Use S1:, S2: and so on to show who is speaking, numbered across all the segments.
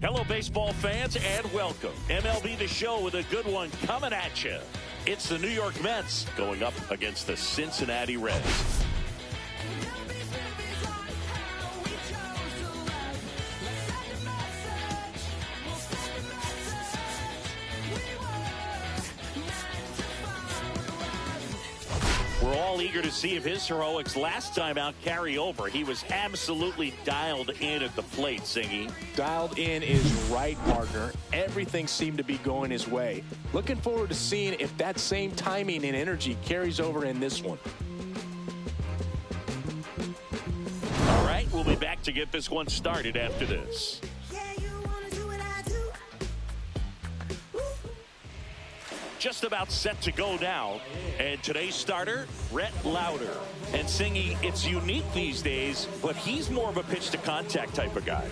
S1: Hello, baseball fans, and welcome. MLB The Show with a good one coming at you. It's the New York Mets going up against the Cincinnati Reds. We're all eager to see if his heroics last time out carry over. He was absolutely dialed in at the plate, Singy.
S2: Dialed in is right, partner. Everything seemed to be going his way. Looking forward to seeing if that same timing and energy carries over in this one.
S1: All right, we'll be back to get this one started after this. Just about set to go now, and today's starter, Rhett Lowder. And Singy, it's unique these days, but he's more of a pitch to contact type of guy.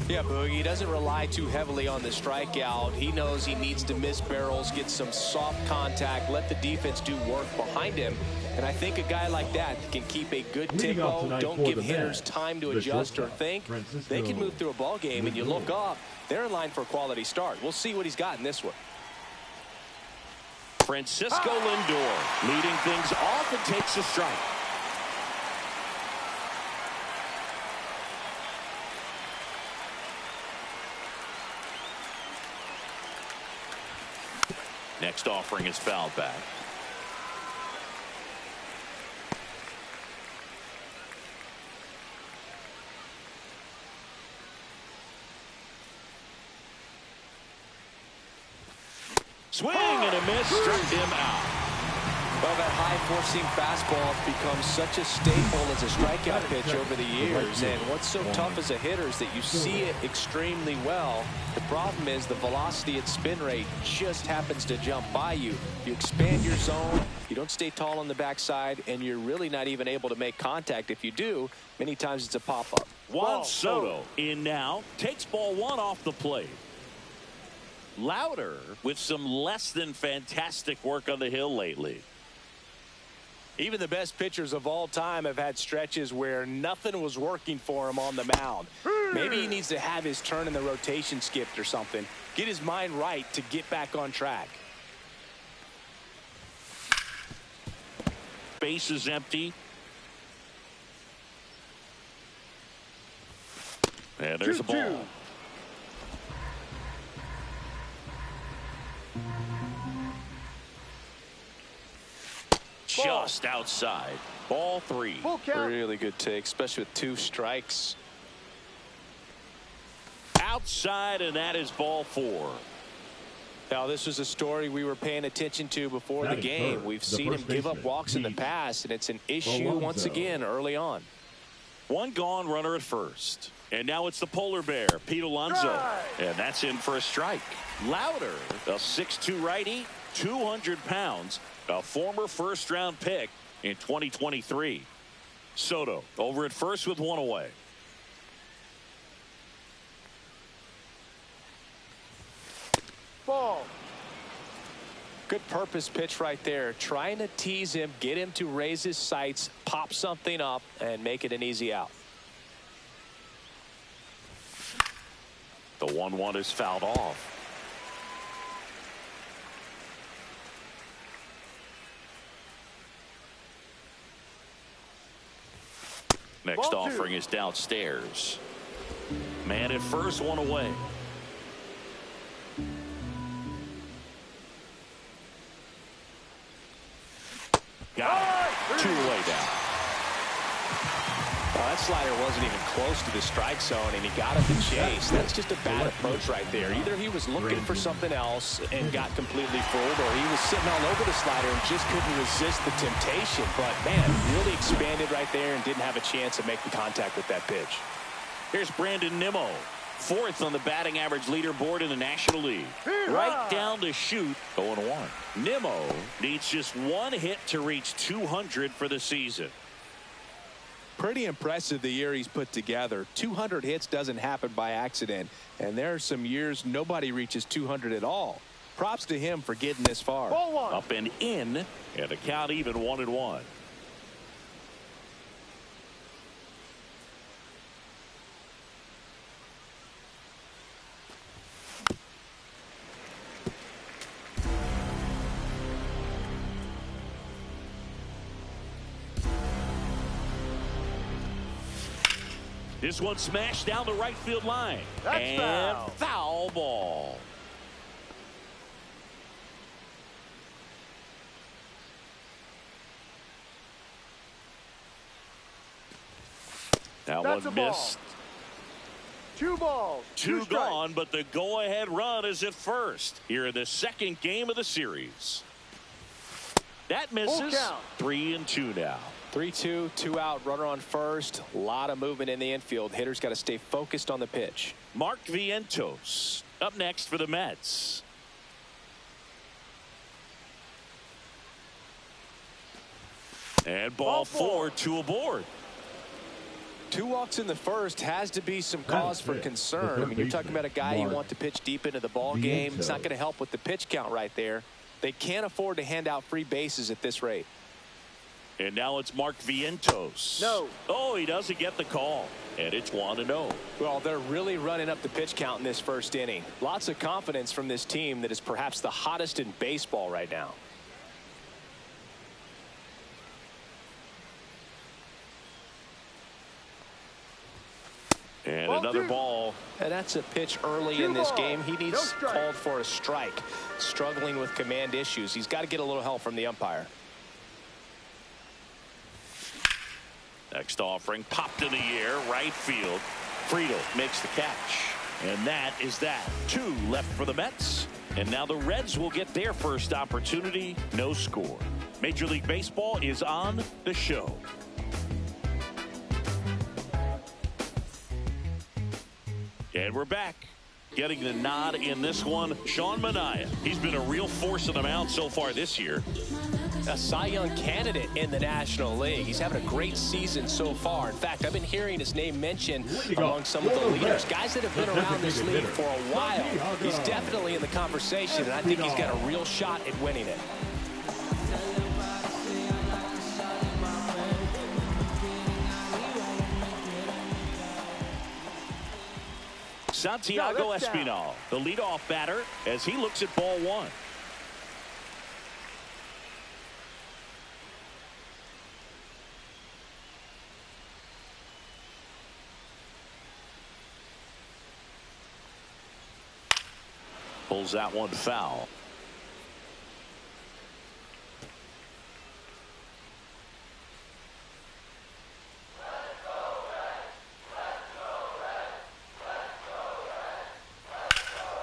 S2: Yeah, Boogie, he doesn't rely too heavily on the strikeout. He knows he needs to miss barrels, get some soft contact, let the defense do work behind him. And I think a guy like that can keep a good tempo, don't give hitters time to adjust or think. They can move through a ball game, and you look up, they're in line for a quality start. We'll see what he's got in this one.
S1: Francisco Lindor leading things off and takes a strike. Next offering is fouled back. Swing and a miss, struck him out.
S2: Well, that high-four-seam fastball has become such a staple as a strikeout pitch over the years. And what's so tough as a hitter is that you see it extremely well. The problem is the velocity at spin rate just happens to jump by you. You expand your zone, you don't stay tall on the backside, and you're really not even able to make contact. If you do, many times it's a pop-up.
S1: Juan Soto in now, takes ball one off the plate. Lowder with some less than fantastic work on the hill lately.
S2: Even the best pitchers of all time have had stretches where nothing was working for him on the mound. Maybe he needs to have his turn in the rotation skipped or something. Get his mind right to get back on track.
S1: Base is empty. And there's a ball. Just outside. Ball three.
S2: Really good take, especially with two strikes.
S1: Outside, and that is ball four.
S2: Now, this was a story we were paying attention to before the game. We've seen him give up walks in the past, and it's an issue once again early on.
S1: One gone, runner at first. And now it's the polar bear, Pete Alonso. And that's in for a strike. Lowder, a 6'2 righty, 200 pounds. A former first-round pick in 2023. Soto over at first with one away.
S2: Ball. Good purpose pitch right there. Trying to tease him, get him to raise his sights, pop something up, and make it an easy out.
S1: The 1-1 is fouled off. Next offering is downstairs. Man at first, one away. Got it. Two away down.
S2: Well, that slider wasn't even close to the strike zone, and he got him to chase. That's just a bad approach right there. Either he was looking for something else and got completely fooled, or he was sitting all over the slider and just couldn't resist the temptation. But, man, really expanded right there and didn't have a chance to make the contact with that pitch.
S1: Here's Brandon Nimmo, fourth on the batting average leaderboard in the National League. Right down the chute, 0-1. Nimmo needs just one hit to reach 200 for the season.
S2: Pretty impressive the year he's put together. 200 hits doesn't happen by accident, and there are some years nobody reaches 200 at all. Props to him for getting this far.
S1: Up and in, and the count even 1-1. This one smashed down the right field line.
S3: That's
S1: and foul ball. That one missed.
S3: 2 balls.
S1: 2 gone, but the go-ahead run is at first here in the second game of the series. That misses. 3-2 now.
S2: 3-2, 2 out, runner on first. A lot of movement in the infield. Hitters got to stay focused on the pitch.
S1: Mark Vientos up next for the Mets. And ball 4, 2 aboard.
S2: 2 walks in the first has to be some cause for concern. I mean, you're talking about a guy you want to pitch deep into the ball game. It's not going to help with the pitch count right there. They can't afford to hand out free bases at this rate.
S1: And now it's Mark Vientos.
S3: No.
S1: Oh, he doesn't get the call. And it's 1-0.
S2: Well, they're really running up the pitch count in this first inning. Lots of confidence from this team that is perhaps the hottest in baseball right now.
S1: And another ball.
S2: And that's a pitch early in this game. He needs called for a strike. Struggling with command issues. He's got to get a little help from the umpire.
S1: Next offering popped in the air, right field. Friedel makes the catch. And that is that. 2 left for the Mets. And now the Reds will get their first opportunity. No score. Major League Baseball is on the show. And we're back. Getting the nod in this one, Sean Manaea. He's been a real force on the mound so far this year.
S2: A Cy Young candidate in the National League. He's having a great season so far. In fact, I've been hearing his name mentioned among some of the leaders. Guys that have been around this league for a while. He's definitely in the conversation, and I think he's got a real shot at winning it.
S1: Santiago Espinal, the leadoff batter, as he looks at ball 1. Pulls that one foul.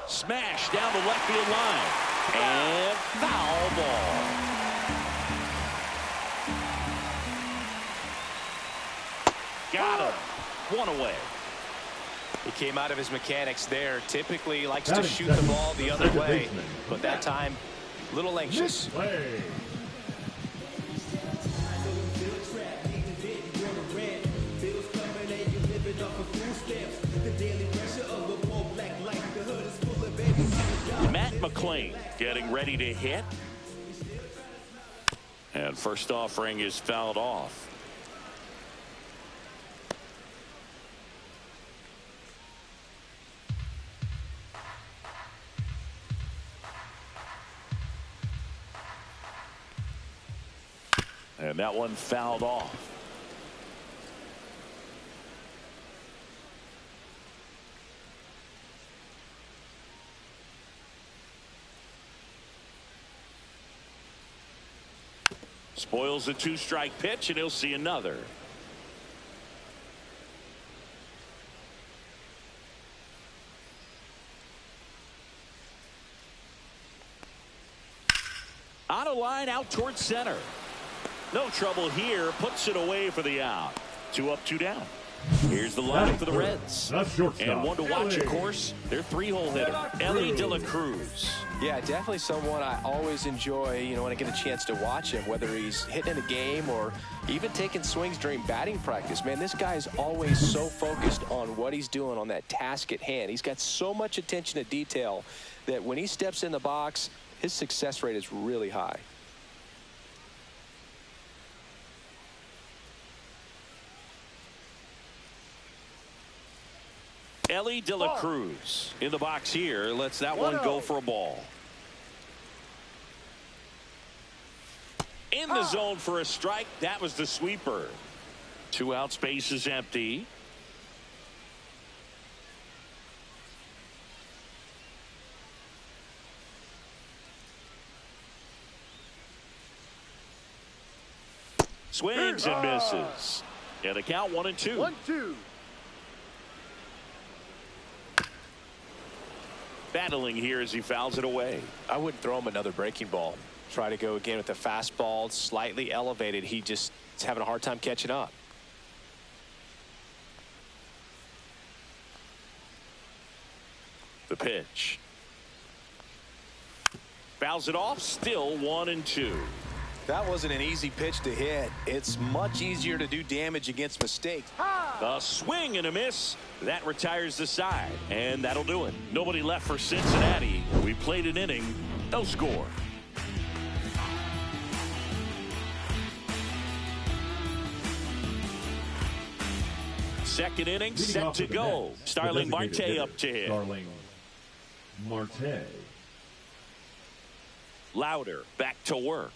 S1: Smash down the left field line. And foul ball. Got him. 1 away.
S2: He came out of his mechanics there. Typically likes to shoot the ball the other way. But that time, a little anxious.
S1: Matt McLean getting ready to hit. And first offering is fouled off. And that one fouled off. Spoils the 2-strike pitch, and he'll see another. On a line out towards center. No trouble here. Puts it away for the out. 2 up, 2 down. Here's the lineup for the Reds. And one to watch, of course, their 3-hole hitter, Ellie De La Cruz.
S2: Yeah, definitely someone I always enjoy, you know, when I get a chance to watch him, whether he's hitting in a game or even taking swings during batting practice. Man, this guy is always so focused on what he's doing on that task at hand. He's got so much attention to detail that when he steps in the box, his success rate is really high.
S1: Ellie De La Cruz in the box here. Lets that one go for a ball. In the zone for a strike. That was the sweeper. 2 out, space is empty. Swings and misses. And the count 1-2.
S3: 1-2.
S1: Battling here as he fouls it away.
S2: I wouldn't throw him another breaking ball. Try to go again with the fastball, slightly elevated. He just is having a hard time catching up.
S1: The pitch. Fouls it off. Still 1-2.
S2: That wasn't an easy pitch to hit. It's much easier to do damage against mistakes.
S1: A swing and a miss. That retires the side. And that'll do it. Nobody left for Cincinnati. We played an inning. No score. Second inning set to go. Starling Marte up to hit.
S4: Starling Marte.
S1: Lowder back to work.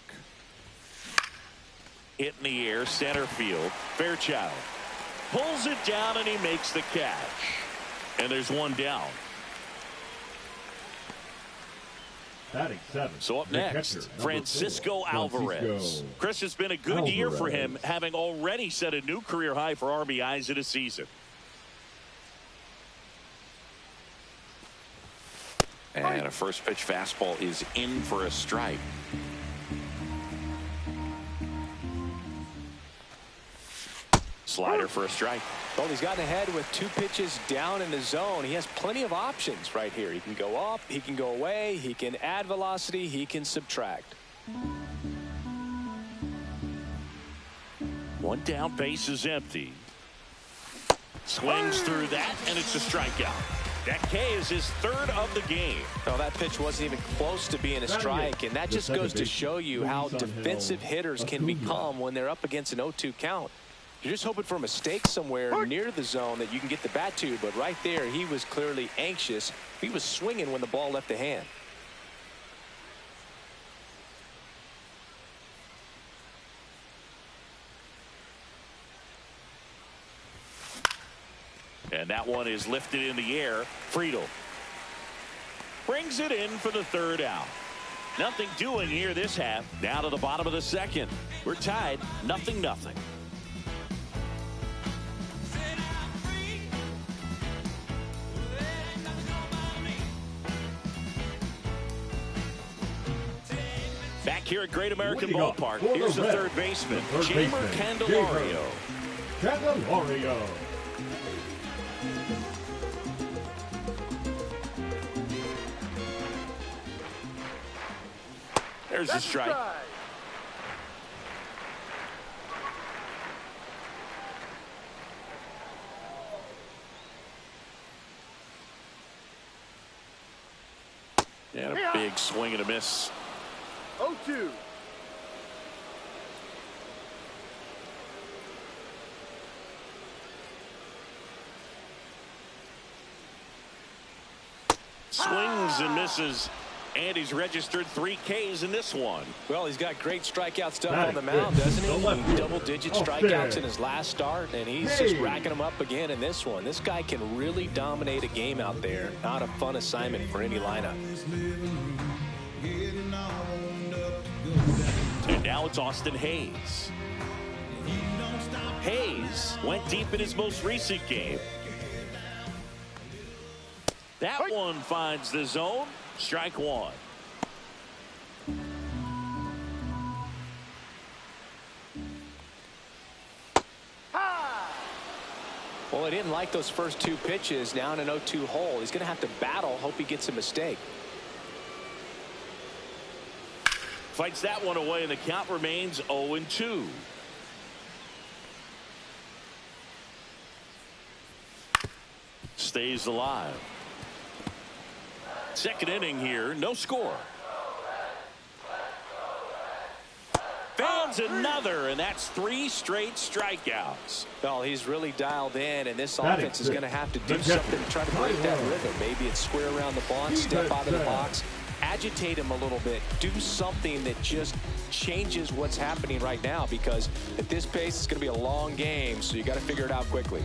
S1: Hit in the air, center field. Fairchild pulls it down and he makes the catch. And there's one down.
S4: Batting 7.
S1: So up next, Francisco Alvarez. Chris, it's been a good year for him, having already set a new career high for RBIs in a season. And a first pitch fastball is in for a strike. Slider for a strike.
S2: Well, he's gotten ahead with 2 pitches down in the zone. He has plenty of options right here. He can go up, he can go away, he can add velocity, he can subtract.
S1: One down, base is empty. Swings through that, and it's a strikeout. That K is his 3rd of the game.
S2: No, that pitch wasn't even close to being a strike, and that just goes to show you how defensive hitters can become when they're up against an 0-2 count. You're just hoping for a mistake somewhere near the zone that you can get the bat to, but right there he was clearly anxious. He was swinging when the ball left the hand.
S1: And that one is lifted in the air. Friedel brings it in for the 3rd out. Nothing doing here this half. Down to the bottom of the 2nd. We're tied 0-0. Back here at Great American Ballpark, here's the 3rd baseman, Jeimer Candelario.
S4: Candelario.
S1: There's the strike. And a big swing and a miss.
S3: 0-2.
S1: Swings and misses. And he's registered 3 Ks in this one.
S2: Well, he's got great strikeout stuff on the mound, doesn't he? Double-digit strikeouts in his last start, and he's just racking them up again in this one. This guy can really dominate a game out there. Not a fun assignment for any lineup.
S1: And now it's Austin Hayes. Hayes went deep in his most recent game. That one finds the zone. Strike 1.
S2: Well, he didn't like those first 2 pitches. Now in an 0-2 hole, he's going to have to battle. Hope he gets a mistake.
S1: Fights that one away, and the count remains 0-2. Stays alive. 2nd inning here, no score. Fans another, and that's 3 straight strikeouts.
S2: Well, he's really dialed in, and this offense is going to have to do something to try to break that rhythm. Maybe it's square around the box, step out of the box, agitate him a little bit, do something that just changes what's happening right now, because at this pace, it's going to be a long game, so you got to figure it out quickly.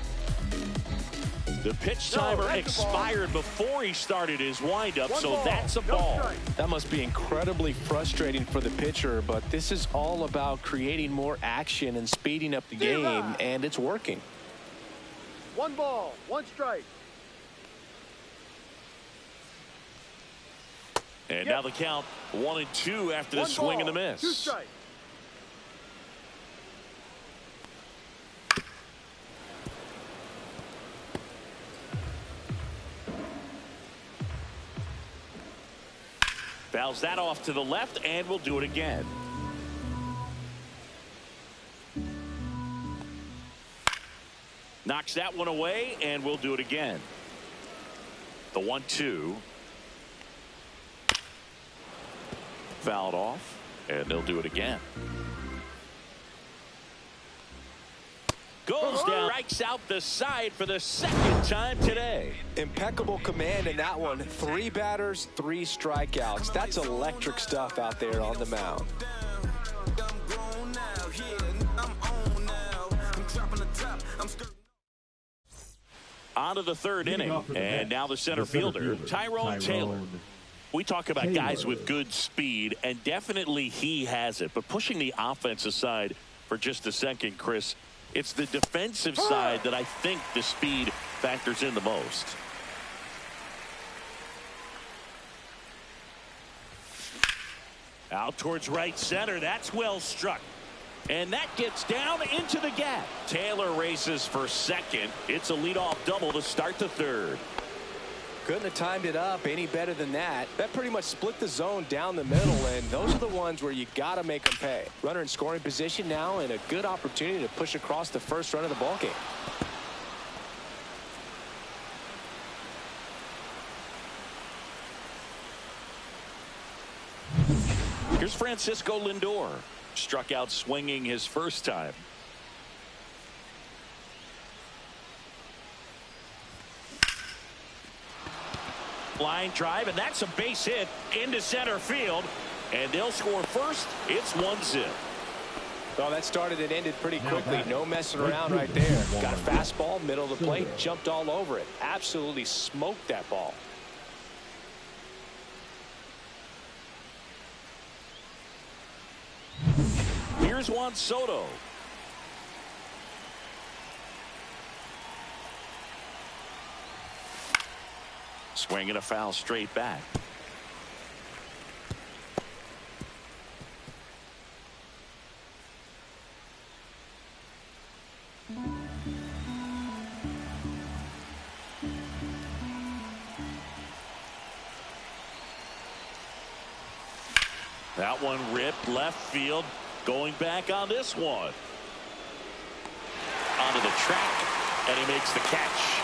S1: The pitch timer expired before he started his windup, so that's a ball.
S2: That must be incredibly frustrating for the pitcher, but this is all about creating more action and speeding up the game, and it's working.
S3: 1 ball, 1 strike.
S1: And now the count 1-2 after the swing and the miss.
S3: 2 strikes.
S1: Fouls that off to the left, and we'll do it again. Knocks that one away, and we'll do it again. The 1-2. Fouled off, and they'll do it again. Goes down, strikes out the side for the second time today.
S2: Impeccable command in that one. 3 batters, 3 strikeouts. That's electric stuff out there on the mound.
S1: On to the 3rd inning, and now the center fielder, Tyrone Taylor. We talk about guys with good speed, and definitely he has it. But pushing the offense aside for just a second, Chris, it's the defensive side that I think the speed factors in the most. Out towards right center. That's well struck. And that gets down into the gap. Taylor races for second. It's a leadoff double to start the 3rd.
S2: Couldn't have timed it up any better than that. That pretty much split the zone down the middle, and those are the ones where you got to make them pay. Runner in scoring position now, and a good opportunity to push across the first run of the ballgame.
S1: Here's Francisco Lindor. Struck out swinging his first time. Line drive, and that's a base hit into center field, and they'll score first. It's 1-0.
S2: Well, that started and ended pretty quickly. No messing around right there. Got a fastball, middle of the plate, jumped all over it. Absolutely smoked that ball.
S1: Here's Juan Soto. Swing and a foul straight back. That one ripped left field. Going back on this one. Onto the track, and he makes the catch.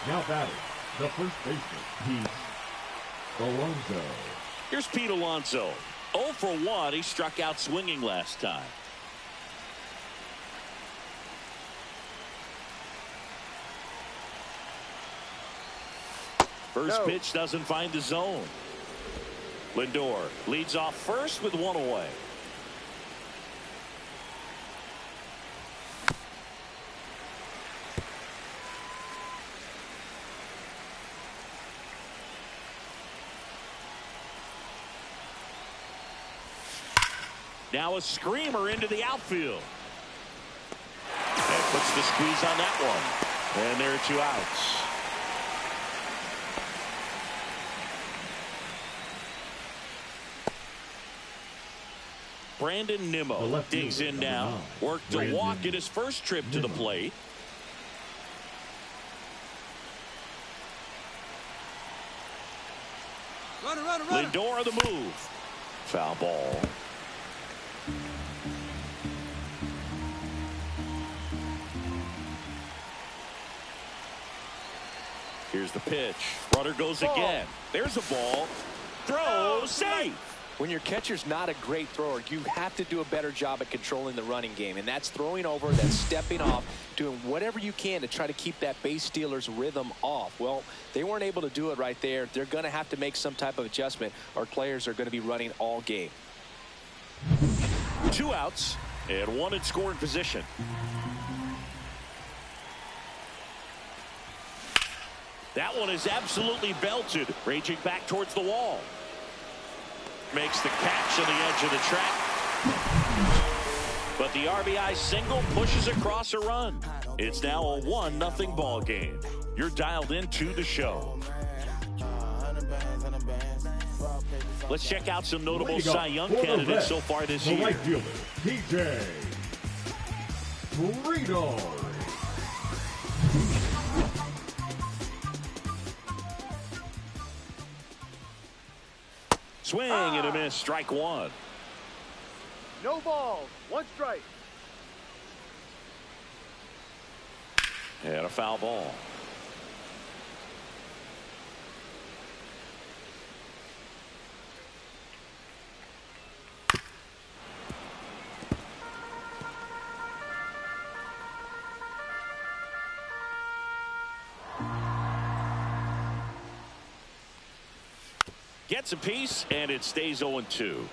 S4: Now batting, the first baseman, Pete Alonso.
S1: Here's Pete Alonso. 0 for 1. He struck out swinging last time. First pitch doesn't find the zone. Lindor leads off first with 1 away. Now a screamer into the outfield. And puts the squeeze on that one. And there are 2 outs. Brandon Nimmo digs in now. Worked to walk in his first trip to the plate. Lindor on the move. Foul ball. Here's the pitch. Runner goes again. There's a ball. Throw safe.
S2: When your catcher's not a great thrower, you have to do a better job at controlling the running game, and that's throwing over, that's stepping off, doing whatever you can to try to keep that base stealer's rhythm off. Well, they weren't able to do it right there. They're going to have to make some type of adjustment, or players are going to be running all game.
S1: 2 outs. And one in scoring position. That one is absolutely belted, raging back towards the wall. Makes the catch on the edge of the track. But the RBI single pushes across a run. It's now a 1-0 ball game. You're dialed into the show. Let's check out some notable Cy Young candidates so far this year.
S4: Right fielder, P.J. Burrito.
S1: Swing and a miss, strike one.
S3: No balls, 1 strike.
S1: And a foul ball. Gets a piece, and it stays 0-2.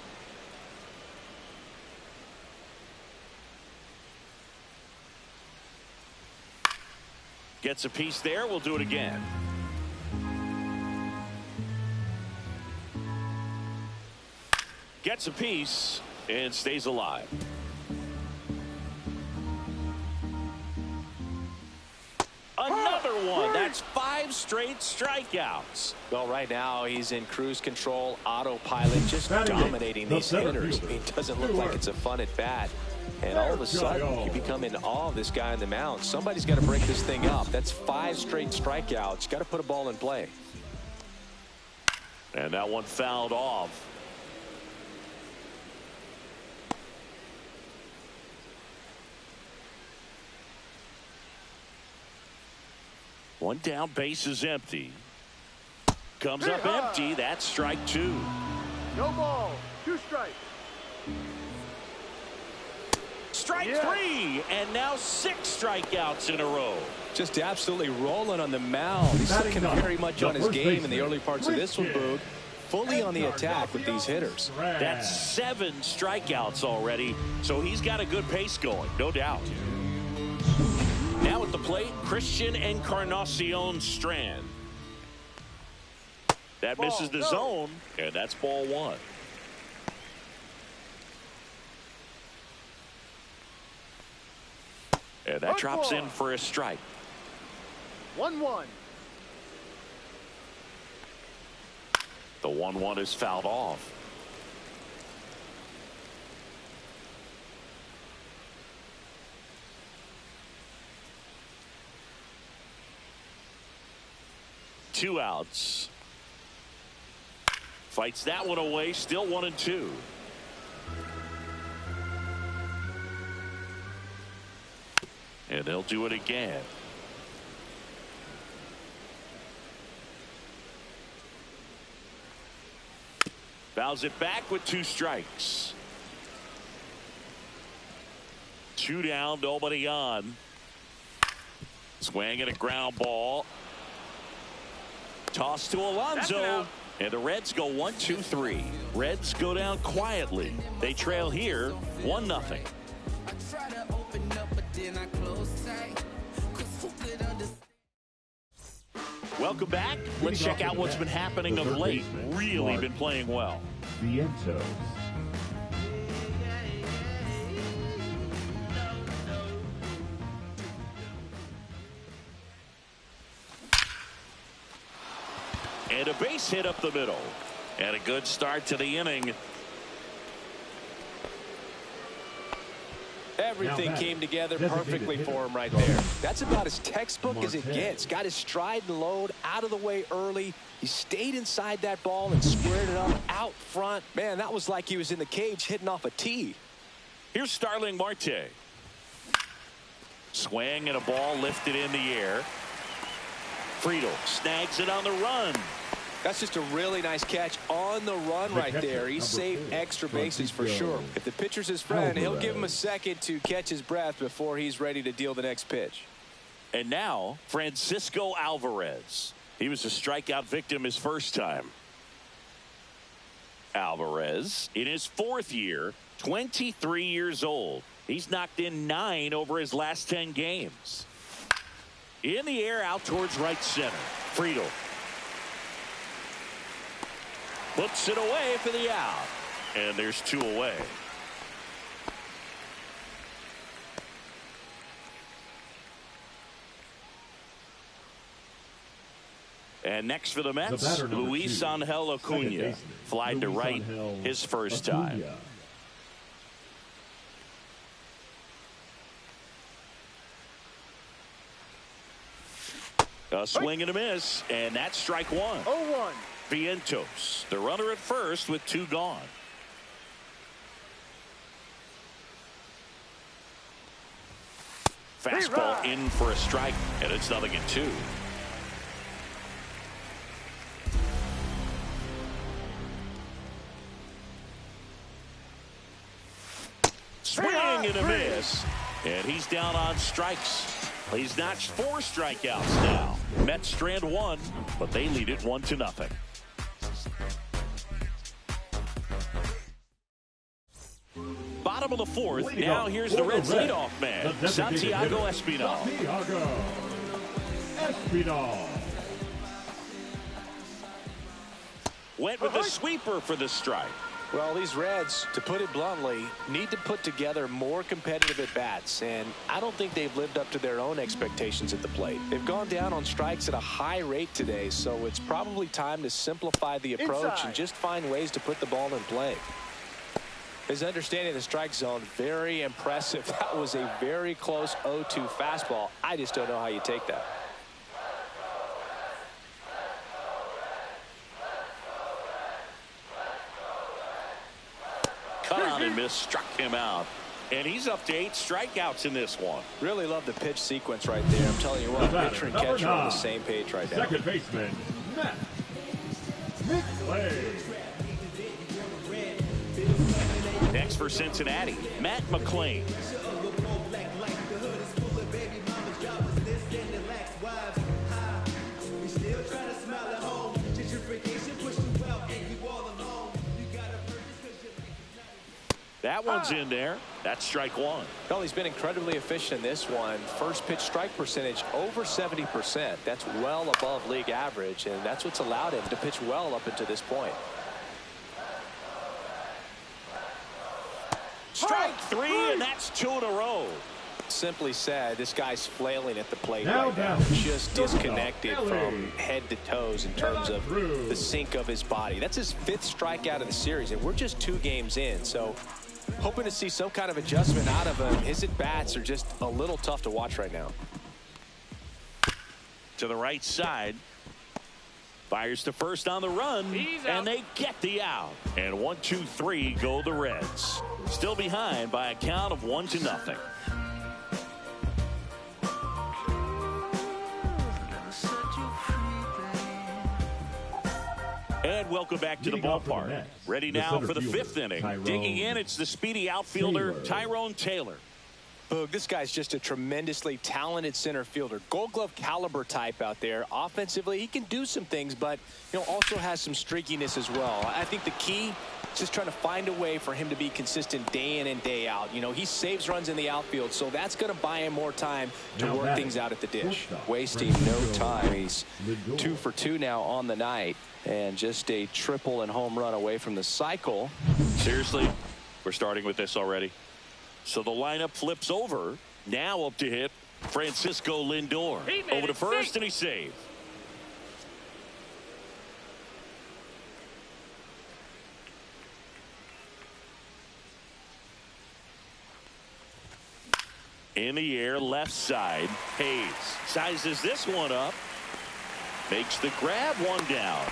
S1: Gets a piece there. We'll do it again. Gets a piece and stays alive. Another one. That's 5 straight strikeouts.
S2: Well, right now he's in cruise control, autopilot, just dominating these hitters. It doesn't look like it's a fun at bat. And all of a sudden, you become in awe of this guy on the mound. Somebody's got to break this thing up. That's 5 straight strikeouts. Got to put a ball in play.
S1: And that one fouled off. One down, base is empty. Comes up empty. That's strike 2.
S3: No ball, 2 strikes.
S1: Strike 3, and now 6 strikeouts in a row.
S2: Just absolutely rolling on the mound. He's looking very much on his game in the early parts of this one, Boog. Fully on the attack with these hitters.
S1: That's 7 strikeouts already, so he's got a good pace going, no doubt. Now at the plate, Christian Encarnacion Strand. That misses the zone, and that's ball 1. And that drops in for a strike.
S3: 1-1.
S1: The 1-1 is fouled off. Two outs. Fights that one away. Still 1-2. And they'll do it again. Fouls it back with 2 strikes. 2 down, nobody on. Swing and a ground ball. Toss to Alonso. And the Reds go 1-2-3. Reds go down quietly. They trail here 1-0. Welcome back. Let's check out what's been happening of late. Really been playing well.
S4: Vientos.
S1: And a base hit up the middle. And a good start to the inning.
S2: Everything came together perfectly for him right there. That's about as textbook as it gets. Got his stride and load out of the way early. He stayed inside that ball and squared it up out front. Man, that was like he was in the cage hitting off a tee.
S1: Here's Starling Marte. Swing and a ball lifted in the air. Friedel snags it on the run.
S2: That's just a really nice catch on the run right there. He saved extra bases for sure. If the pitcher's his friend, he'll give him a second to catch his breath before he's ready to deal the next pitch.
S1: And now, Francisco Alvarez. He was a strikeout victim his first time. Alvarez, in his 4th year, 23 years old. He's knocked in 9 over his last 10 games. In the air, out towards right center. Friedel puts it away for the out. And there's 2 away. And next for the Mets, Luis Angel Acuna. Flied to right his first time. A swing and a miss, and that's strike 1.
S3: 0-1.
S1: Vientos, the runner at first with 2 gone. Fastball in for a strike, and it's 0-2. Swing and a miss, and he's down on strikes. He's notched 4 strikeouts now. Mets strand 1, but they lead it 1-0. Bottom of the 4th. Now here's the Reds leadoff man, Santiago Espinal. Went with the sweeper for the strike.
S2: Well, these Reds, to put it bluntly, need to put together more competitive at-bats, and I don't think they've lived up to their own expectations at the plate. They've gone down on strikes at a high rate today, so it's probably time to simplify the approach and just find ways to put the ball in play. His understanding of the strike zone, very impressive. That was a very close 0-2 fastball. I just don't know how you take that.
S1: Cut on and miss, struck him out. And he's up to 8 strikeouts in this one.
S2: Really love the pitch sequence right there. I'm telling you what, pitcher and catcher are on the same page right now.
S4: Second baseman, Matt McClay.
S1: Next for Cincinnati, Matt McClain. That one's in there. That's strike 1.
S2: Well, he's been incredibly efficient in this one. First pitch strike percentage over 70%. That's well above league average, and that's what's allowed him to pitch well up until this point.
S1: Strike 3, and that's 2 in a row.
S2: Simply said, this guy's flailing at the plate right now. Just disconnected from head to toes in terms of the sink of his body. That's his 5th strikeout of the series, and we're just 2 games in. So hoping to see some kind of adjustment out of him. His at-bats are just a little tough to watch right now.
S1: To the right side. Fires to first on the run, and they get the out. And 1-2-3 go the Reds. Still behind by a count of 1-0. And welcome back to the ballpark. Ready now for the 5th inning. Digging in, it's the speedy outfielder, Tyrone Taylor.
S2: Boog, this guy's just a tremendously talented center fielder. Gold Glove caliber type out there. Offensively, he can do some things, but also has some streakiness as well. I think the key is just trying to find a way for him to be consistent day in and day out. He saves runs in the outfield, so that's going to buy him more time to work things out at the dish.
S5: Wasting no time. He's 2 for 2 now on the night, and just a triple and home run away from the cycle.
S1: Seriously, we're starting with this already. So the lineup flips over. Now up to hit Francisco Lindor. Over to first, and he's saved. In the air, left side. Hayes sizes this one up. Makes the grab, 1 down.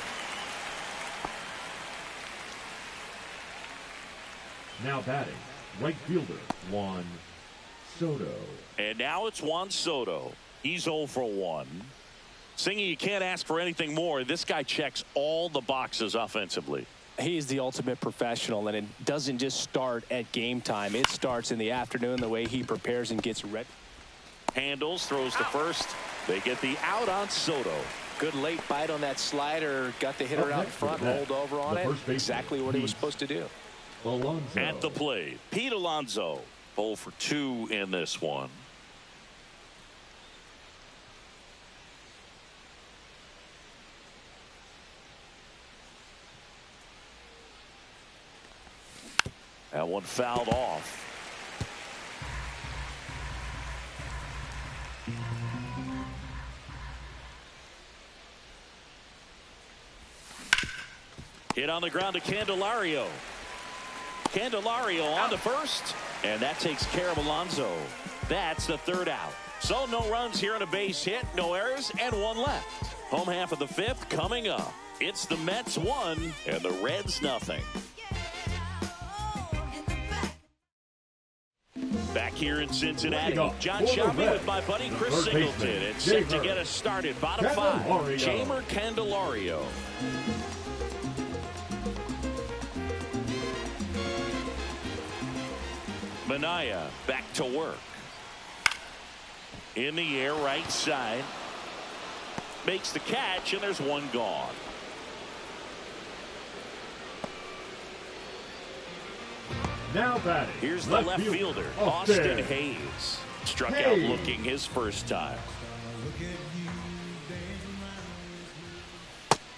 S4: Now batting, right fielder, Juan Soto.
S1: And now it's Juan Soto. He's 0 for 1. Singy, you can't ask for anything more. This guy checks all the boxes offensively.
S2: He's the ultimate professional, and it doesn't just start at game time. It starts in the afternoon, the way he prepares and gets ready.
S1: Handles, throws to first. They get the out on Soto.
S2: Good late bite on that slider. Got the hitter out in front, rolled over on it. Exactly what he was supposed to do.
S4: Alonso.
S1: At the plate, Pete Alonso. 0 for 2 in this one. That one fouled off. Hit on the ground to Candelario. Candelario on to first, and that takes care of Alonso. That's the third out. So no runs here on a base hit, no errors, and one left. Home half of the fifth coming up. It's the Mets 1 and the Reds nothing. Back here in Cincinnati, John Shelby with my buddy Chris Singleton, and set to get us started. Bottom 5, Jeimer Candelario. Manaea back to work. In the air, right side. Makes the catch, and there's one gone.
S4: Now batting.
S1: Here's the left fielder, Austin Hayes. Struck out looking his first time.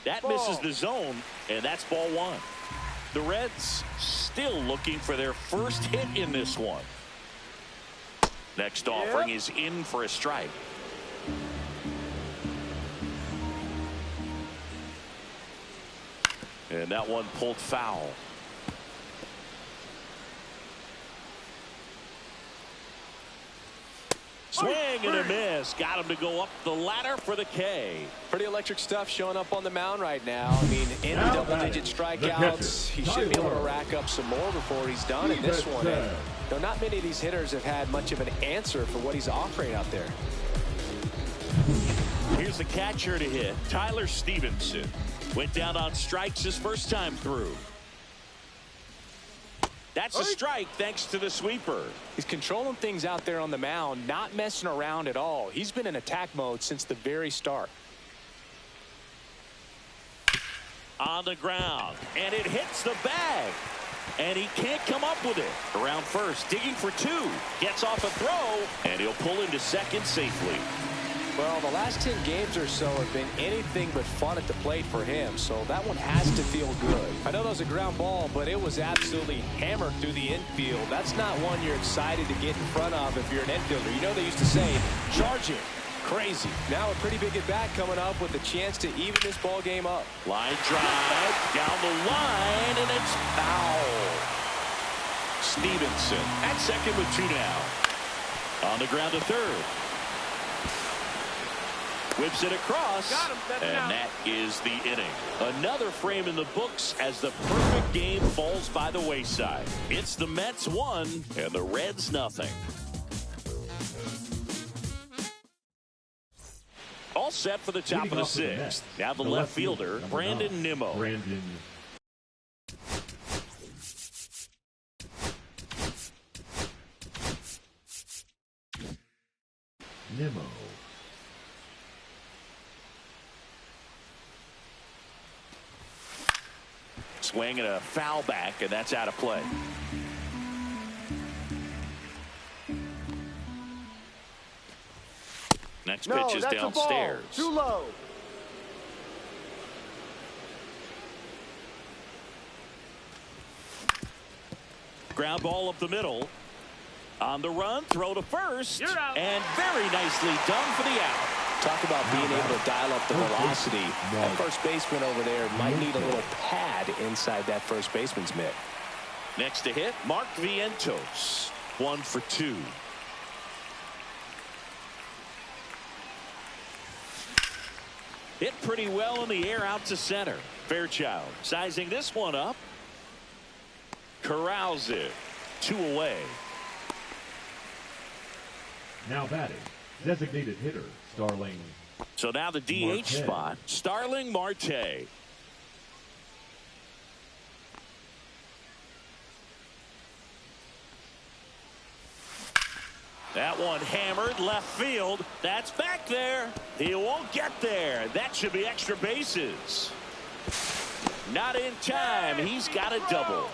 S1: That misses the zone, and that's ball 1. The Reds still looking for their first hit in this one. Next offering is in for a strike. And that one pulled foul. Swing and a miss. Got him to go up the ladder for the K.
S2: Pretty electric stuff showing up on the mound right now. I mean, in the double-digit strikeouts, he should be able to rack up some more before he's done in this one. And, not many of these hitters have had much of an answer for what he's offering out there.
S1: Here's the catcher to hit, Tyler Stevenson. Went down on strikes his first time through. That's a strike thanks to the sweeper.
S2: He's controlling things out there on the mound, not messing around at all. He's been in attack mode since the very start.
S1: On the ground, and it hits the bag. And he can't come up with it. Around first, digging for 2. Gets off a throw, and he'll pull into second safely.
S2: Well, the last 10 games or so have been anything but fun at the plate for him, so that one has to feel good. I know that was a ground ball, but it was absolutely hammered through the infield. That's not one you're excited to get in front of if you're an infielder. You know they used to say, charge it. Crazy. Now a pretty big at-bat coming up with a chance to even this ball game up.
S1: Line drive, down the line, and it's foul. Stevenson at second with 2 now. On the ground to third. Whips it across, and that is the inning. Another frame in the books as the perfect game falls by the wayside. It's the Mets 1 and the Reds nothing. All set for the top of the 6th. Now the left fielder, Brandon Nimmo.
S4: Nimmo.
S1: Swing and a foul back, and that's out of play. Next pitch is downstairs.
S3: Too low.
S1: Ground ball up the middle. On the run, throw to first, and very nicely done for the out.
S2: Talk about being able to dial up the velocity. That first baseman over there might need a little pad inside that first baseman's mitt.
S1: Next to hit, Mark Vientos. 1 for 2. Hit pretty well in the air out to center. Fairchild sizing this one up. Corrals it. 2 away.
S4: Now batting, designated hitter, Starling.
S1: So now the DH spot, Starling Marte. That one hammered left field. That's back there. He won't get there. That should be extra bases. Not in time. He's got a double.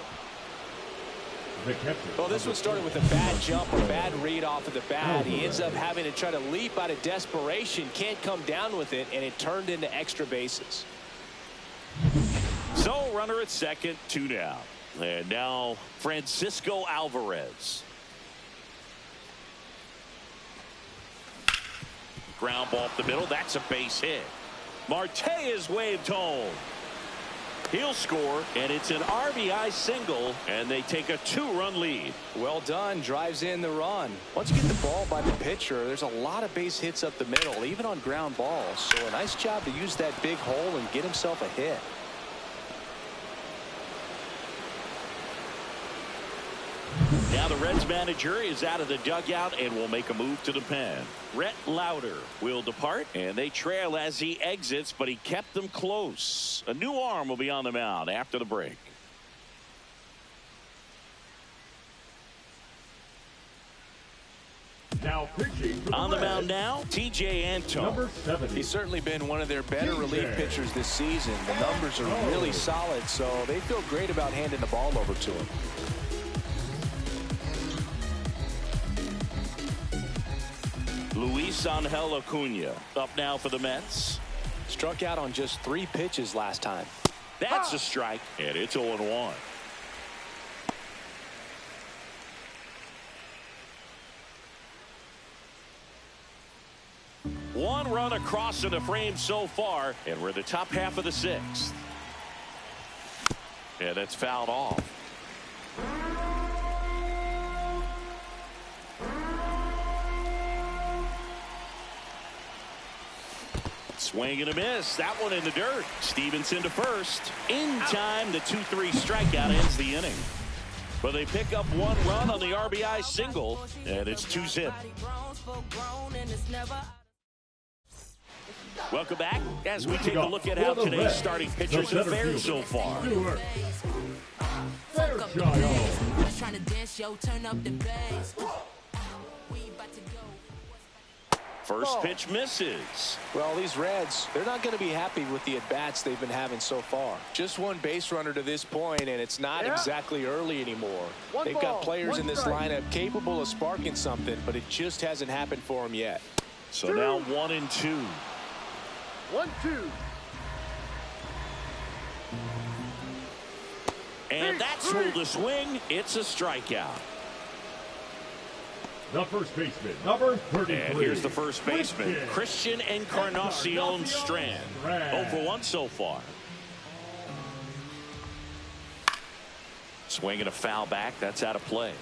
S4: the catcher.
S2: Well, this one started with a bad jump, a bad read off of the bat. He ends up having to try to leap out of desperation, can't come down with it, and it turned into extra bases.
S1: So runner at second, 2 down. And now Francisco Alvarez. Ground ball up the middle. That's a base hit. Martea's waved home. He'll score, and it's an RBI single, and they take a 2-run lead.
S2: Well done. Drives in the run. Once you get the ball by the pitcher, there's a lot of base hits up the middle, even on ground balls. So a nice job to use that big hole and get himself a hit.
S1: Now the Reds manager is out of the dugout and will make a move to the pen. Rhett Lowder will depart, and they trail as he exits, but he kept them close. A new arm will be on the mound after the break.
S4: Now pitching for the
S1: On the
S4: Reds,
S1: mound now, T.J. Anton.
S4: number 70.
S2: He's certainly been one of their better relief pitchers this season. The numbers are really solid, so they feel great about handing the ball over to him.
S1: Luis Angel Acuna up now for the Mets.
S2: Struck out on just 3 pitches last time.
S1: That's a strike, and it's 0-1. One run across in the frame so far, and we're in the top half of the 6th. And it's fouled off. Swing and a miss. That one in the dirt. Stevenson to first. In time, the 2-3 strikeout ends the inning. But they pick up 1 run on the RBI single, and it's 2-zip. Welcome back as we take a look at how today's starting pitchers have fared so far. First pitch misses.
S2: Well, these Reds, they're not going to be happy with the at-bats they've been having so far. Just 1 base runner to this point, and it's not exactly early anymore. They've got players in this lineup capable of sparking something, but it just hasn't happened for them yet.
S1: So now 1-2.
S3: 1-2.
S1: And that's ruled a swing. It's a strikeout.
S4: The first baseman, number 33.
S1: And here's the first baseman, Christian Encarnacion Strand. 0 for 1 so far. Swing and a foul back. That's out of play.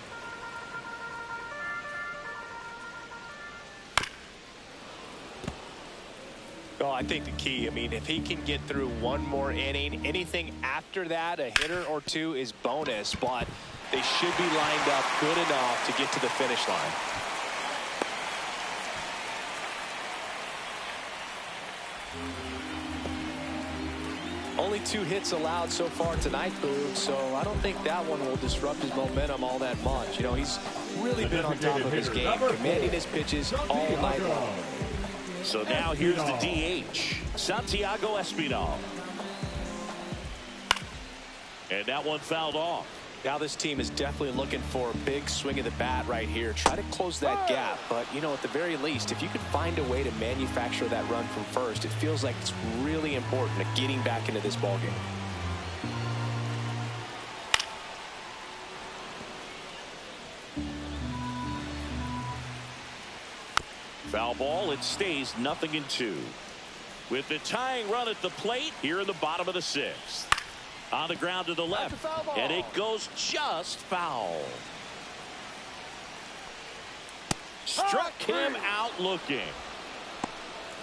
S2: Well, I think the key, I mean, if he can get through 1 more inning, anything after that, a hitter or 2 is bonus, but they should be lined up good enough to get to the finish line. Only 2 hits allowed so far tonight, Boone, so I don't think that one will disrupt his momentum all that much. You know, he's really been on top of his game, commanding his pitches all night long.
S1: So now here's the DH, Santiago Espinal. And that one fouled off.
S2: Now this team is definitely looking for a big swing of the bat right here. Try to close that gap. But, you know, at the very least, if you could find a way to manufacture that run from first, it feels like it's really important to getting back into this ballgame.
S1: Foul ball. It stays 0-2. With the tying run at the plate here in the bottom of the 6th. On the ground to the left, and it goes just foul. Struck him out looking.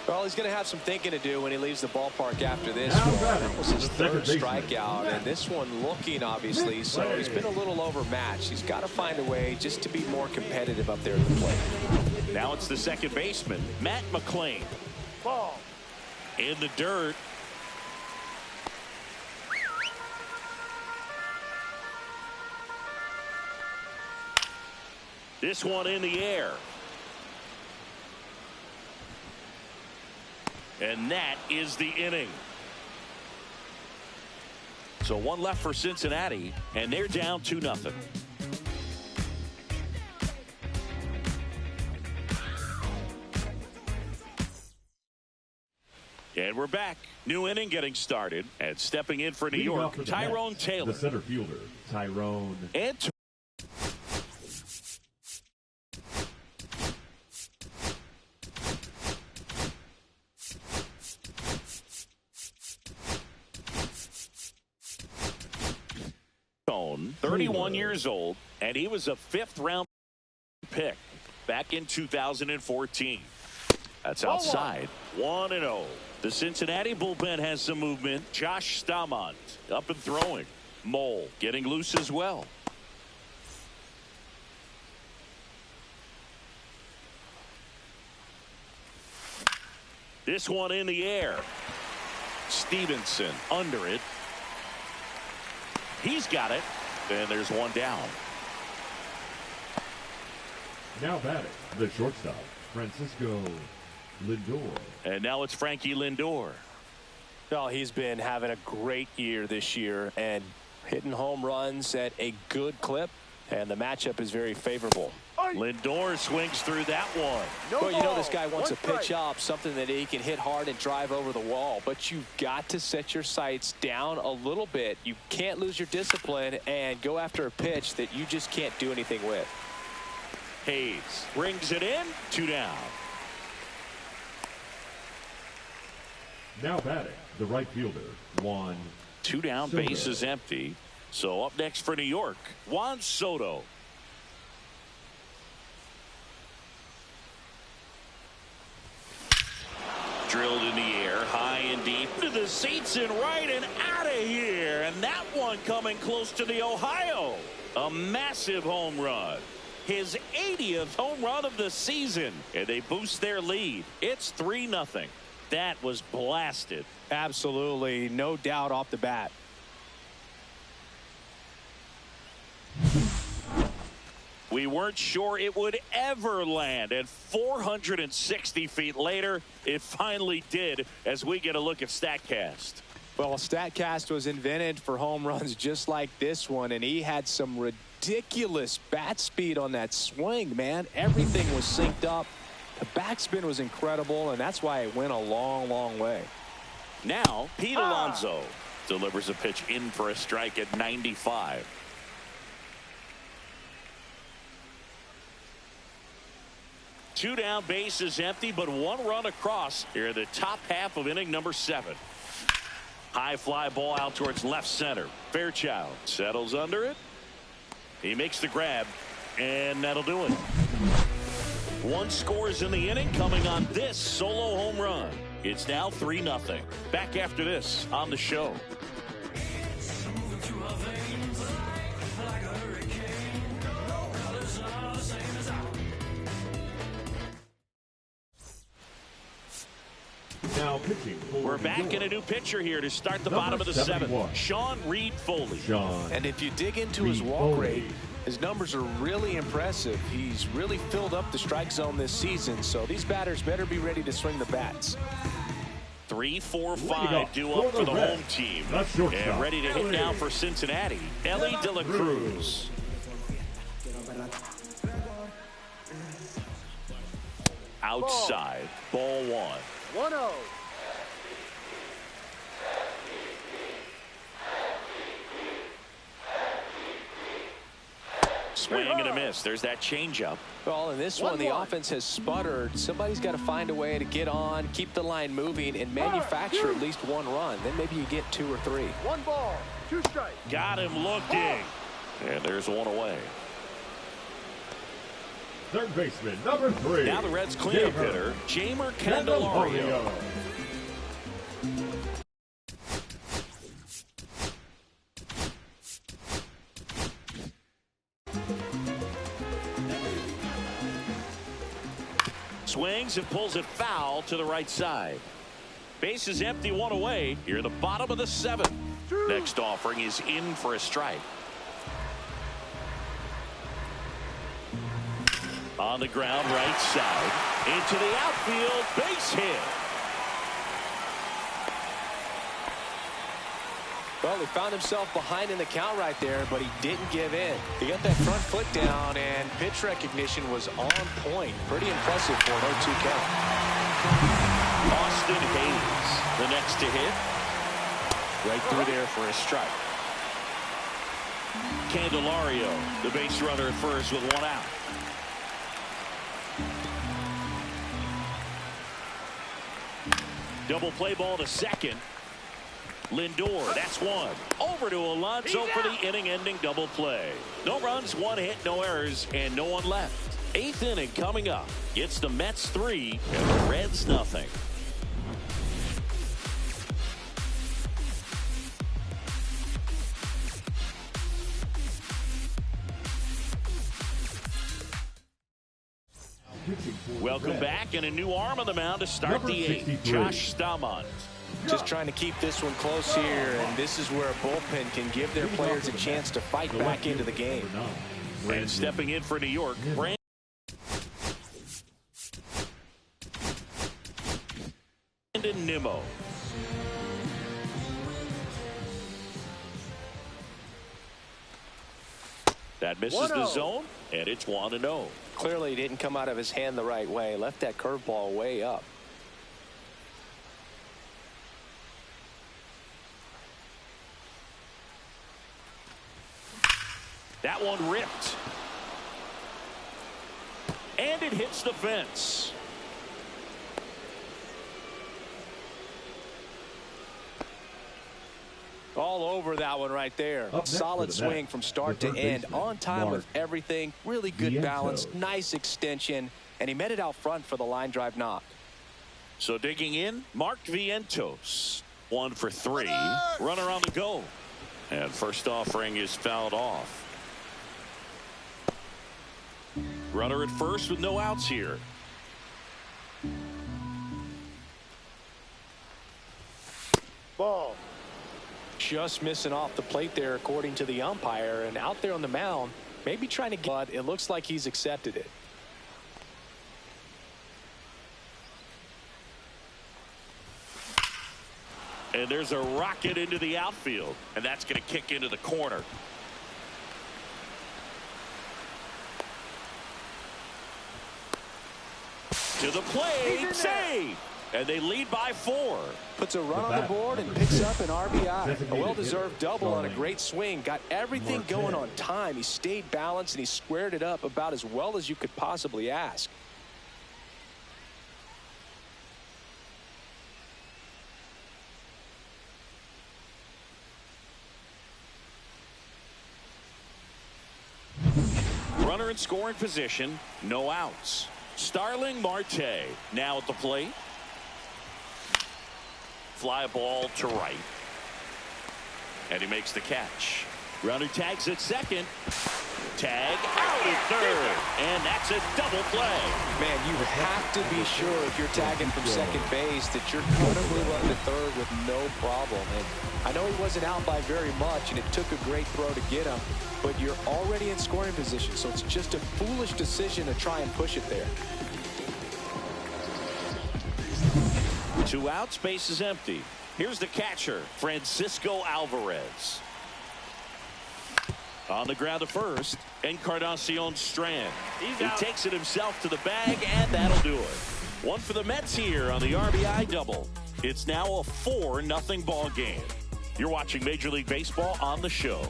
S2: Well, he's going to have some thinking to do when he leaves the ballpark after this one. That was his 3rd strikeout, and this one looking, obviously, so he's been a little overmatched. He's got to find a way just to be more competitive up there at the plate.
S1: Now it's the second baseman, Matt McClain.
S3: Ball.
S1: In the dirt. This one in the air. And that is the inning. So 1 left for Cincinnati, and they're down 2-0. And we're back. New inning getting started. And stepping in for New York, Tyrone Taylor.
S4: The center fielder, Tyrone.
S1: And Tone, 31 years old, and he was a 5th-round pick back in 2014. That's outside. 1-0. The Cincinnati bullpen has some movement. Josh Stamont up and throwing. Mole getting loose as well. This one in the air. Stevenson under it. He's got it. And there's one down.
S4: Now batting, the shortstop, Francisco Lindor.
S1: And now it's Frankie Lindor.
S5: Well, he's been having a great year this year and hitting home runs at a good clip, and the matchup is very favorable.
S1: Lindor swings through that one.
S5: Well, you know this guy wants to pitch up, something that he can hit hard and drive over the wall, but you've got to set your sights down a little bit. You can't lose your discipline and go after a pitch that you just can't do anything with.
S1: Hayes brings it in. 2 down.
S4: Now batting, the right fielder, Juan
S1: 2 down,
S4: Soto.
S1: base is empty. So up next for New York, Juan Soto. Drilled in the air, high and deep to the seats and right and out of here. And that one coming close to the Ohio. A massive home run. His 80th home run of the season. And they boost their lead. It's 3-0. That was blasted.
S5: Absolutely, no doubt off the bat.
S1: We weren't sure it would ever land, and 460 feet later, it finally did, as we get a look at StatCast.
S5: Well, StatCast was invented for home runs just like this one, and he had some ridiculous bat speed on that swing, man. Everything was synced up. The backspin was incredible, and that's why it went a long, long way.
S1: Now, Pete Alonso delivers a pitch in for a strike at 95. Two down, base is empty, but 1 run across here in the top half of inning number 7. High fly ball out towards left center. Fairchild settles under it. He makes the grab, and that'll do it. 1 scores in the inning, coming on this solo home run. It's now 3-0. Back after this on the show.
S4: Now pitching for
S1: We're back
S4: New York.
S1: in a new pitcher here to start the
S4: Number
S1: bottom of the
S4: 71.
S1: 7th. Sean Reed-Foley.
S4: Sean.
S5: And if you dig into his walk
S4: Foley.
S5: rate, his numbers are really impressive. He's really filled up the strike zone this season, so these batters better be ready to swing the bats.
S1: 3, 4,
S4: Lead
S1: 5
S4: up
S1: due
S4: for
S1: up for
S4: the
S1: the
S4: Reds.
S1: home team.
S4: The shortstop,
S1: And ready to hit
S4: Ellie.
S1: now for Cincinnati. Ellie De La Cruz. Outside. Ball 1.
S3: 1-0.
S1: Swing and a miss. There's that changeup.
S5: Well, in this one, the offense has sputtered. Somebody's got to find a way to get on, keep the line moving, and manufacture at least 1 run. Then maybe you get 2 or 3.
S3: 1 ball, 2 strikes.
S1: Got him looking. And there's 1 away.
S4: Third baseman, number 3.
S1: Now the Reds cleanup hitter, Jamer Candelario. Swings and pulls it foul to the right side. Base is empty, 1 away. Here, the bottom of the 7th. Next offering is in for a strike. On the ground, right side. Into the outfield, base hit.
S5: Well, he found himself behind in the count right there, but he didn't give in. He got that front foot down, and pitch recognition was on point. Pretty impressive for an 0-2 count.
S1: Austin Hayes The next to hit.
S2: Right through there for a strike.
S1: Candelario, the base runner at first with one out. Double play ball to second. Lindor, that's one. Over to Alonso for the inning-ending double play. No runs, one hit, no errors, and no one left. Eighth inning coming up. It's the Mets 3 and the Reds nothing. Welcome back, and a new arm on the mound to start the eighth. Josh Staumont.
S2: Just trying to keep this one close here, and this is where a bullpen can give their players a chance to fight back into the game.
S1: And stepping in for New York, Brandon Nimmo. That misses the zone, and it's 1-0.
S2: Clearly, he didn't come out of his hand the right way. Left that curveball way up.
S1: That one ripped. And it hits the fence.
S5: All over that one right there. Solid swing from start to end. On time with everything. Really good balance. Nice extension. And he met it out front for the line drive knock.
S1: So digging in, Mark Vientos. 1 for 3. Runner on the go. And first offering is fouled off. Runner at first with no outs here.
S3: Ball.
S5: Just missing off the plate there according to the umpire, and out there on the mound maybe trying to get, but it looks like he's accepted it.
S1: And there's a rocket into the outfield, and that's going to kick into the corner. To the plate, save, and they lead by 4.
S5: Puts a run on the board and picks up an RBI. A well-deserved double on a great swing. Got everything going on time. He stayed balanced and he squared it up about as well as you could possibly ask.
S1: Runner in scoring position, no outs. Starling Marte now at the plate. Fly ball to right. And he makes the catch. Runner tags at second. Tag out at third. And that's a double play.
S5: Man, you have to be sure if you're tagging from second base that you're comfortably run to third with no problem. And I know he wasn't out by very much, and it took a great throw to get him, but you're already in scoring position, so it's just a foolish decision to try and push it there.
S1: 2 outs, base is empty. Here's the catcher, Francisco Alvarez. On the ground to first, Encarnacion Strand. He takes it himself to the bag, and that'll do it. One for the Mets here on the RBI double. It's now a 4-0 ball game. You're watching Major League Baseball on the show.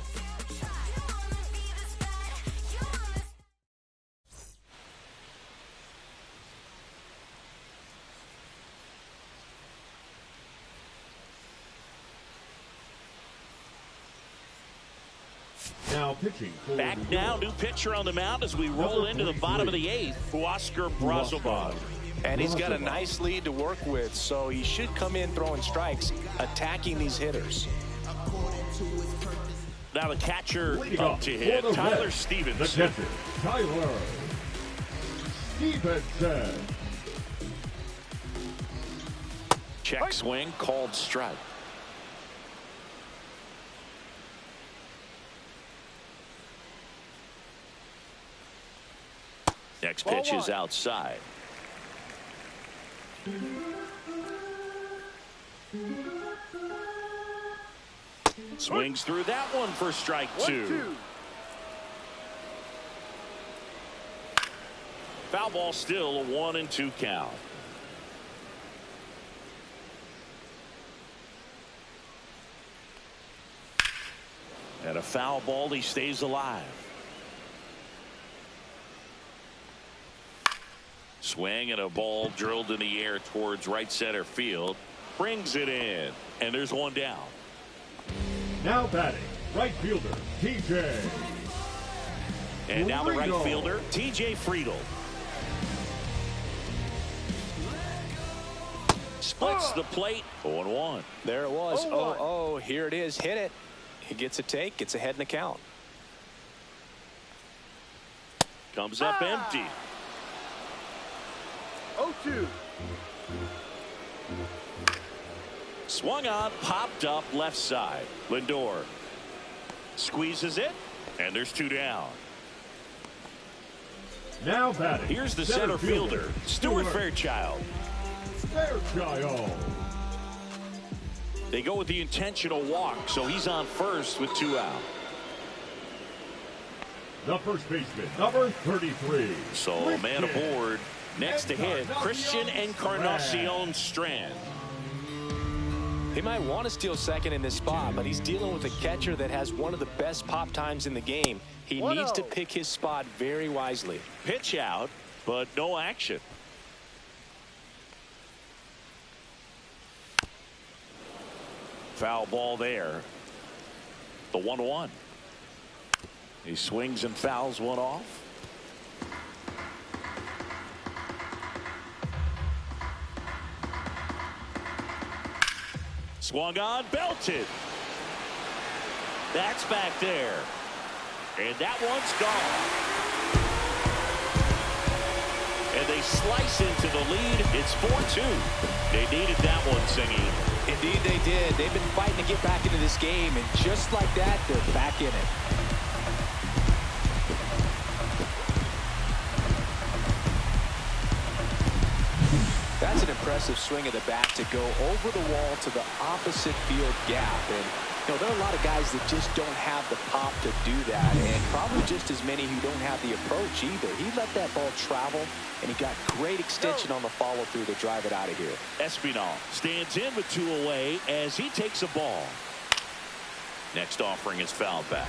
S4: Now pitching.
S1: Back now, new pitcher on the mound as we roll into the bottom of the 8th, Huascar Brazoban.
S5: And he's got a nice lead to work with, so he should come in throwing strikes, attacking these hitters.
S1: Now the catcher up to hit, Tyler Stevenson.
S4: The catcher, Tyler Stevenson.
S1: Check swing, called strike. Next pitch is outside. Swings through that one for strike 2. Foul ball, still a 1-2 count. And a foul ball, he stays alive. Swing and a ball drilled in the air towards right center field. Brings it in. And there's one down.
S4: Now batting, right fielder, TJ.
S1: And now the right
S4: Friedel.
S1: fielder, TJ Friedel. Splits the plate. 0-1.
S5: There it was.
S3: 0-1.
S5: Oh, here it is. Hit it. He gets a take. Gets ahead in the count.
S1: Comes up empty.
S3: 0-2.
S1: Swung on, popped up left side. Lindor squeezes it, and there's two down.
S4: Now batting.
S1: Here's the center fielder, Stuart Fairchild.
S4: Fairchild.
S1: They go with the intentional walk, so he's on first with two out.
S4: The first baseman, number 33.
S1: So a man aboard. Next to hit, Christian Encarnacion Strand.
S5: He might want to steal second in this spot, but he's dealing with a catcher that has one of the best pop times in the game. He needs to pick his spot very wisely.
S1: Pitch out, but no action. Foul ball there. The 1-1. He swings and fouls one off. Swung on, belted. That's back there. And that one's gone. And they slice into the lead. It's 4-2. They needed that one, Singy.
S5: Indeed they did. They've been fighting to get back into this game, and just like that, they're back in it. That's an impressive swing of the bat to go over the wall to the opposite field gap. And you know, there are a lot of guys that just don't have the pop to do that, and probably just as many who don't have the approach either. He let that ball travel, and he got great extension on the follow-through to drive it out of here.
S1: Espinal stands in with two away as he takes a ball. Next offering is fouled back.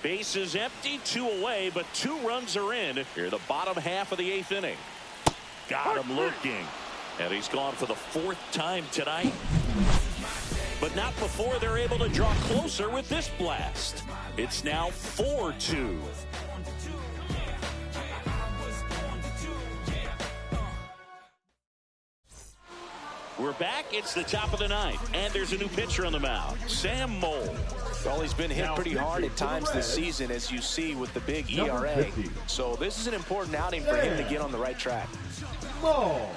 S1: Base is empty, two away, but 2 runs are in here the bottom half of the 8th inning. Got him looking, and he's gone for the 4th time tonight. But not before they're able to draw closer with this blast. It's now 4-2. We're back. It's the top of the 9th, and there's a new pitcher on the mound, Sam Moll.
S5: Well, he's been hit pretty hard at times this season, as you see with the big ERA. So this is an important outing for him to get on the right track.
S4: Moll.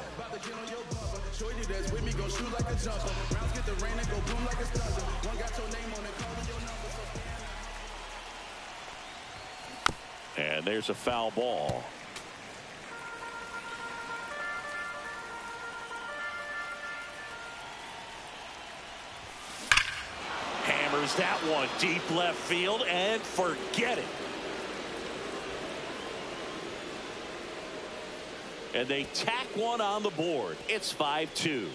S1: And there's a foul ball. Hammers that one deep left field and forget it. And they tack one on the board. It's 5-2.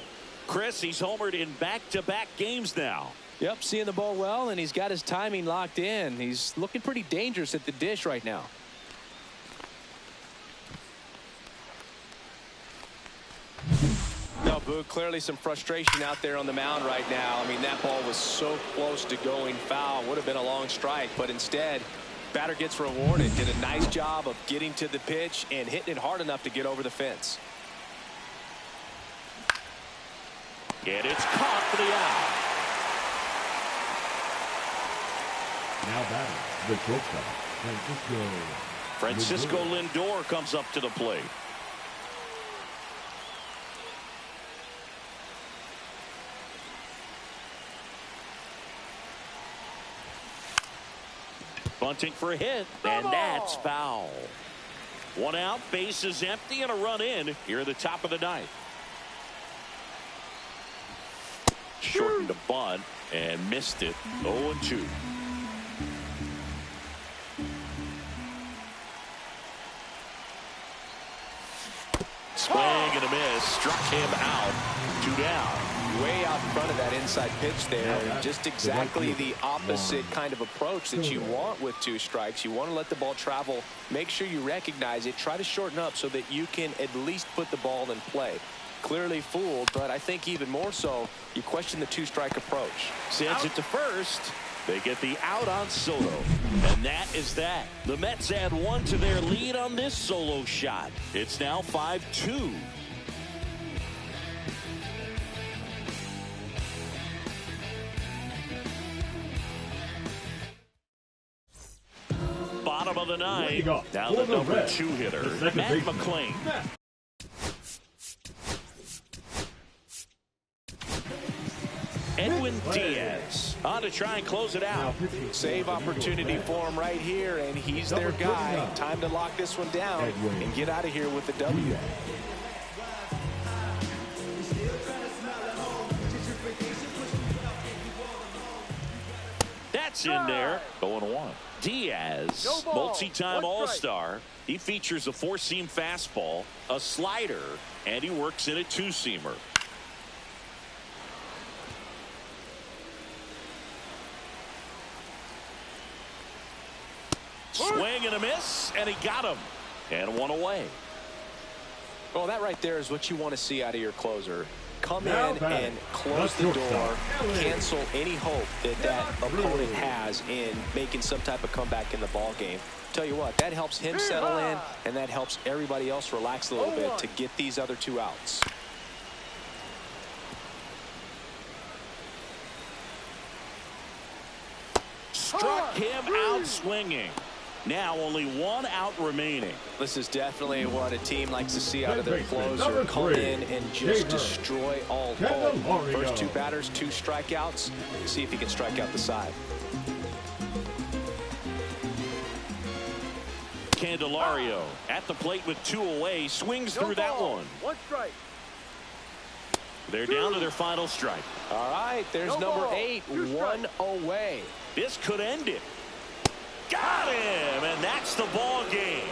S1: Chris, he's homered in back-to-back games now.
S5: Yep, seeing the ball well, and he's got his timing locked in. He's looking pretty dangerous at the dish right now. No, Boog, clearly some frustration out there on the mound right now. I mean, that ball was so close to going foul. Would have been a long strike, but instead, batter gets rewarded. Did a nice job of getting to the pitch and hitting it hard enough to get over the fence.
S1: And it's caught for the out.
S4: Now batting, the shortstop,
S1: Francisco Lindor comes up to the plate. Bunting for a hit, and that's foul. One out, base is empty, and a run in here at the top of the 9th. shortened a bunt and missed it. 0-2. Swing and a miss. Struck him out. 2 down.
S5: Way out in front of that inside pitch there. Just exactly the opposite kind of approach that you want with 2 strikes. You want to let the ball travel. Make sure you recognize it. Try to shorten up so that you can at least put the ball in play. Clearly fooled, but I think even more so, you question the 2-strike approach.
S1: Sends it to first. They get the out on Soto. And that is that. The Mets add 1 to their lead on this solo shot. It's now 5-2. Bottom of the 9th. Now the number 2 hitter, Matt McClain. Edwin Diaz on to try and close it out.
S5: Save opportunity for him right here, and he's their guy. Time to lock this one down and get out of here with the W.
S1: That's in there. 0-1. Diaz, multi-time All-Star. He features a 4-seam fastball, a slider, and he works in a 2-seamer. Swing and a miss, and he got him. And 1 away.
S5: Well, that right there is what you want to see out of your closer. Come in and close the door, cancel any hope that that opponent has in making some type of comeback in the ball game. Tell you what, that helps him settle in, and that helps everybody else relax a little bit to get these other 2 outs.
S1: Struck him out swinging. Now only 1 out remaining.
S5: This is definitely what a team likes to see out of their closer. Come in and just destroy all hope. First 2 batters, 2 strikeouts. See if he can strike out the side.
S1: Candelario at the plate with 2 away. Swings through that one.
S3: 1 strike.
S1: They're down to their final strike.
S5: All right, there's number 8. 1 away.
S1: This could end it. Got him, and that's the ball game.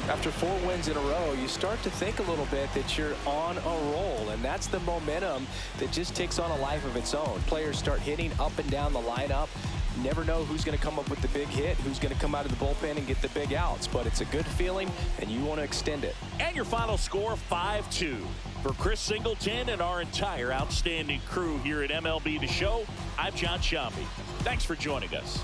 S5: After 4 wins in a row, you start to think a little bit that you're on a roll, and that's the momentum that just takes on a life of its own. Players start hitting up and down the lineup. You never know who's going to come up with the big hit, who's going to come out of the bullpen and get the big outs, but it's a good feeling, and you want to extend it.
S1: And your final score, 5-2. For Chris Singleton and our entire outstanding crew here at MLB The Show, I'm John Sciambi. Thanks for joining us.